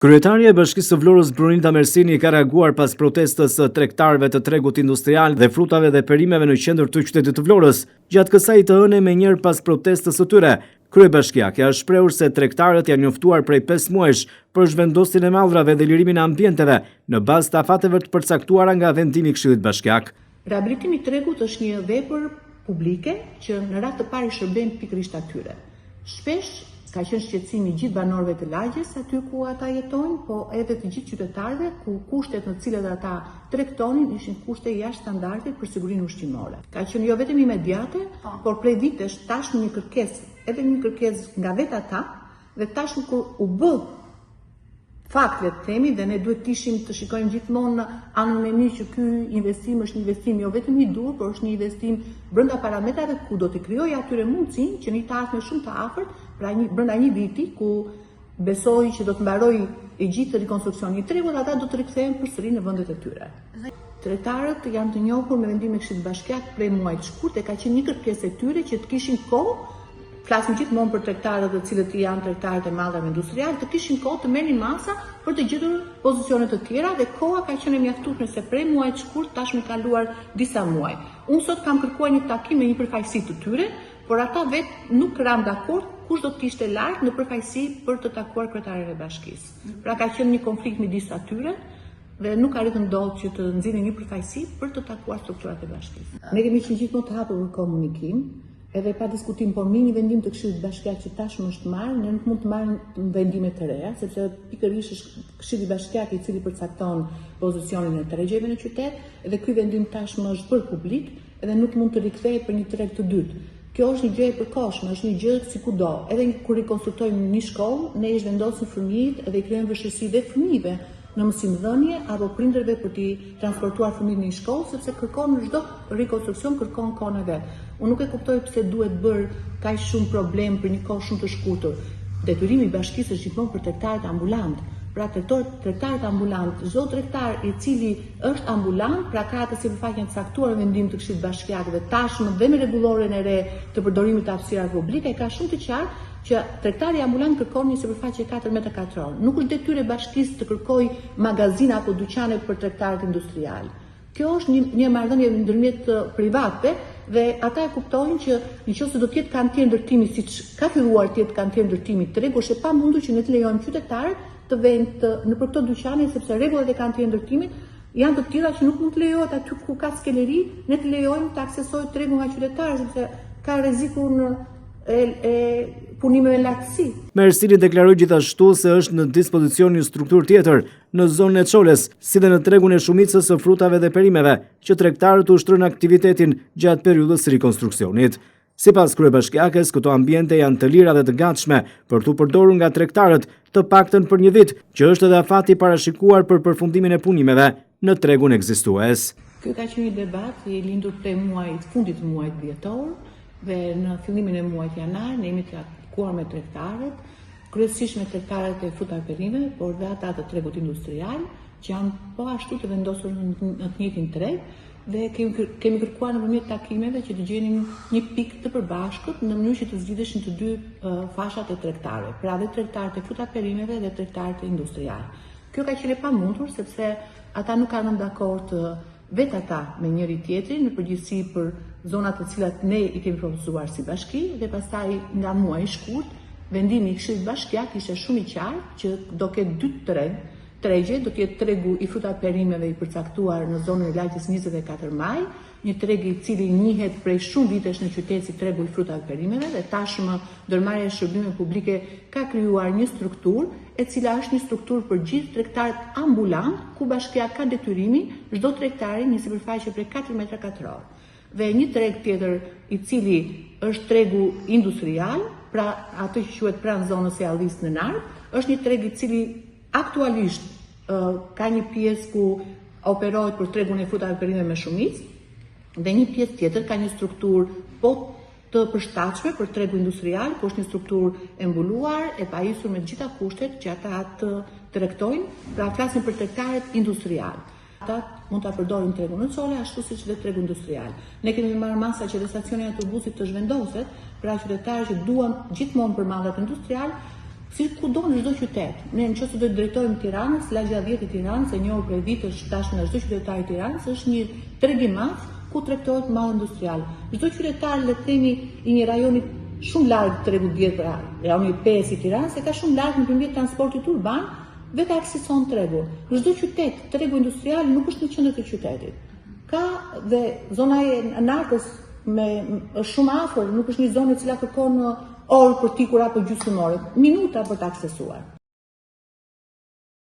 Kryetaria e Bashkisë së Vlorës Brunilda Mersini ka reaguar pas protestës së tregtarëve të tregut industrial dhe frutave dhe perimeve në qendër të qytetit të Vlorës. Gjatë kësaj të hënë me njëherë pas protestës së tyre, kryebashkiakja është shprehur se tregtarët janë njoftuar prej 5 muajsh për zhvendosjen e mallrave dhe lirimin e ambienteve në bazë të afateve të përcaktuara nga vendimi i Këshillit Bashkiak. Rehabilitimi i tregut është një vepër publike që në radhë të parë shërben pikërisht atyre. Shpesh ka qenë shqetësimi i gjithë banorëve të lagjes aty ku ata jetojnë, po edhe të gjithë qytetarëve ku kushtet në të cilat ata tregtonin ishin kushte jashtë standardit për sigurinë ushqimore. Ka qenë jo vetëm imediate, por prej vitesh tashmë një kërkesë nga vetë ata dhe tashmë kur u bë fakt le të themi dhe ne duhet të shikojmë gjithmonë anën e mirë që ky investim është një investim jo vetëm i dur, por është një investim brenda parametrave ku do të krijojë atyre mundësinë që një të ardhmë shumë të afërt, pra brenda një viti ku besoj që do të mbarojë e gjithë rikonstruksioni i tregut, ata do të rikthehen përsëri në vendet e tyre. Tregtarët janë të njohur me vendimin e Këshillit Bashkiak prej muajit të shkurtë, ka qenë një kërkesë e tyre që të kishin kohë. Flasim gjithmonë për tregtarët të cilët janë tregtarët e mallrave industrial, të kishin kohë të merrnin masa për të gjetur pozicione të tjera dhe koha ka qenë e mjaftueshme se prej muajit të shkurt tashmë kaluar disa muaj. Unë sot kam kërkuar një takim me një përfaqësi të tyre, por ata vetë nuk kanë dakord kush do të kishte lart në përfaqësi për të takuar kryetarin e bashkisë. Pra ka qenë një konflikt midis atyre dhe nuk arritën dot që të nxjinin një përfaqësi për të takuar strukturat e bashkisë. Ne kemi qenë gjithmonë të hapur për komunikim. Edhe pa diskutim, por me një vendim të Këshillit Bashkiak që tashmë është marrë, ne nuk mund të marrim vendime të reja, sepse pikërisht është Këshilli Bashkiak i cili përcakton pozicionin e tregjeve në qytet, dhe ky vendim tashmë është bërë publik dhe nuk mund të rikthehet për një treg të dytë. Kjo është një gjë e përkohshme, është një gjë si kudo. Edhe kur rikonstruktojmë një shkollë, ne i zhvendosim fëmijët dhe i krijojmë vështirësi dhe fëmijëve në mësimdhënie apo prindërve për t'i transportuar fëmijët në një shkollë, sepse kërkon në çdo rikonstruksion kërkon kohën e vet. Unë nuk e kuptoj pse duhet bërë kaq shumë problem për një kohë shumë të shkurtër. Detyrimi i bashkisë është gjithmonë për tregtarët ambulant. Pra tregtarët ambulant, çdo tregtar i cili është ambulant, pra ka atë sipërfaqen të caktuar vendim të Këshillit Bashkiak dhe tashmë dhe me rregulloren e re të përdorimit të hapësirave publike ka shumë të qartë që tregtari ambulant kërkon një sipërfaqe 4 metra katror. Nuk është detyrë e bashkisë të kërkojë magazina apo dyqane për tregtarët industrial. Kjo është një marrëdhënie ndërmjet privatëve dhe ata e kuptojnë që nëse do të jetë kantier ndërtimi siç ka filluar të jetë kantier ndërtimi tregu, është e pamundur që ne të lejojmë qytetarët të venë në për këto dyqane sepse rregullat e kantier ndërtimit janë të tilla që nuk mund të lejohet aty ku ka skeleri, ne të lejojmë të aksesojë tregu nga qytetarët sepse ka rrezikun e punimeve lartësi. Mersini deklaroi gjithashtu se është në dispozicion një strukturë tjetër në zonën e Çoles, si dhe në tregun e shumicës së frutave dhe perimeve, që tregtarët ushtrojnë aktivitetin gjatë periudhës së rikonstruksionit. Sipas kryebashkiakes, këto ambiente janë të lira dhe të gatshme për t'u përdorur nga tregtarët, të paktën për një vit, që është edhe afati parashikuar për përfundimin e punimeve në tregun ekzistues. Ky ka qenë një debat i lindur prej fundit të muajit dhjetor dhe në fillimin e muajit janar ne jemi të takuar me tregtarët, kryesisht me tregtarët e frutave dhe perimeve, por dhe ata të tregut industrial, që janë po ashtu të vendosur në të njëjtin treg. Dhe kemi kërkuar nëpërmjet takimeve që të gjenim një pikë të përbashkët në mënyrë që të zgjidheshin të dy fashat e tregtarëve, pra dhe tregtarët e frutave perimeve dhe tregtarët e industrial. Kjo ka qenë e pamundur sepse ata nuk kanë dakord vetë ata me njëri tjetrin në përgjithësi për zonat të cilat ne i kemi propozuar si bashki dhe pastaj nga muaji i shkurt vendimi i Këshillit Bashkiak ishte shumë i qartë që do ketë dy tregje, do të jetë tregu i frutave perimeve i përcaktuar në zonën e lagjes 24 maj, një treg i cili njihet prej shumë vitesh në qytet si tregu i frutave perimeve dhe tashmë ndërmarrja e shërbimeve publike ka krijuar një strukturë e cila është një strukturë për gjithë tregtarët ambulant, ku bashkia ka detyrimin çdo tregtari një sipërfaqe prej 4 metra katror. Dhe një treg tjetër i cili është tregu industrial, pra atë që quhet pranë zonës së Allis në Nard, është një treg i cili aktualisht ka një pjesë ku operohet për tregun e frutave perimeve me shumicë dhe një pjesë tjetër ka një strukturë po të përshtatshme për tregu industrial, ku është një strukturë e mbuluar, e pajisur me të gjitha kushtet që ata të tregtojnë, pra flasim për tregtarët industrial. Ata mund ta përdorin tregun në Çole ashtu siç dhe tregu industrial. Ne kemi marrë masa që dhe stacioni i autobusit të zhvendoset, pra qytetarët që duan gjithmonë për mallat industrial Si kudo në çdo qytet. Ne nëse do të drejtojmë Tiranës, lagja 10 e Tiranës, e njohur prej vitësh tashmë nga çdo qytetar i Tiranës, është një treg i madh ku tregtohet mall industrial. Çdo qytetar, le të themi, i një rajoni shumë larg tregut 10, pra rajoni 5 i Tiranës, e ka shumë larg nëpërmjet transportit urban dhe ka akseson tregu. Në çdo qytet, tregu industrial nuk është në qendër të qytetit. Ka dhe zona e Narkës është shumë afër, nuk është një zonë e cila kërkon orë për tikur apo gjysmërore, minuta për të aksesuar.